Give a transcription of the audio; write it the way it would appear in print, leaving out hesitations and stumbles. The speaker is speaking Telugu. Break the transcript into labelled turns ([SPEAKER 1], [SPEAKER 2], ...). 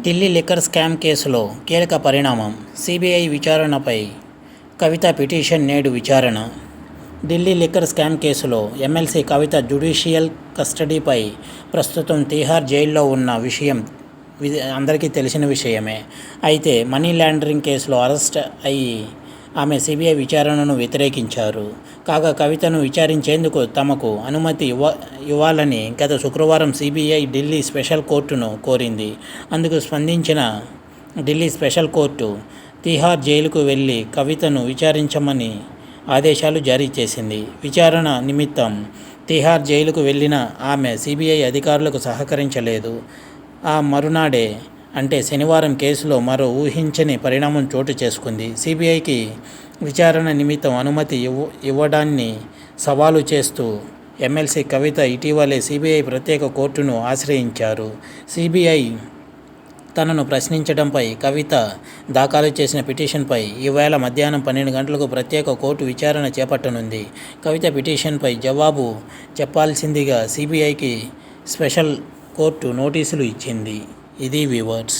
[SPEAKER 1] ఢిల్లీ లిక్కర్ స్కామ్ కేసులో కీలక పరిణామం. సిబిఐ విచారణపై కవిత పిటిషన్ నేడు విచారణ. ఢిల్లీ లిక్కర్ స్కామ్ కేసులో ఎమ్మెల్సీ కవిత జ్యుడిషియల్ కస్టడీపై ప్రస్తుతం తీహార్ జైల్లో ఉన్న విషయం అందరికీ తెలిసిన విషయమే. అయితే మనీ లాండరింగ్ కేసులో అరెస్ట్ అయ్యి ఆమె సిబిఐ విచారణను వ్యతిరేకించారు. కాగా కవితను విచారించేందుకు తమకు అనుమతి ఇవ్వాలని గత శుక్రవారం సిబిఐ ఢిల్లీ స్పెషల్ కోర్టును కోరింది. అందుకు స్పందించిన ఢిల్లీ స్పెషల్ కోర్టు తీహార్ జైలుకు వెళ్లి కవితను విచారించమని ఆదేశాలు జారీ చేసింది. విచారణ నిమిత్తం తీహార్ జైలుకు వెళ్లిన ఆమె సిబిఐ అధికారులకు సహకరించలేదు. ఆ మరునాడే అంటే శనివారం కేసులో మరో ఊహించని పరిణామం చోటు చేసుకుంది. సిబిఐకి విచారణ నిమిత్తం అనుమతి ఇవ్వడాన్ని సవాలు చేస్తూ ఎమ్మెల్సీ కవిత ఇటీవలే సిబిఐ ప్రత్యేక కోర్టును ఆశ్రయించారు. సిబిఐ తనను ప్రశ్నించడంపై కవిత దాఖలు చేసిన పిటిషన్పై ఈవేళ మధ్యాహ్నం 12 గంటలకు ప్రత్యేక కోర్టు విచారణ చేపట్టనుంది. కవిత పిటిషన్పై జవాబు చెప్పాల్సిందిగా సిబిఐకి స్పెషల్ కోర్టు నోటీసులు ఇచ్చింది. ఇది వ్యూవర్స్.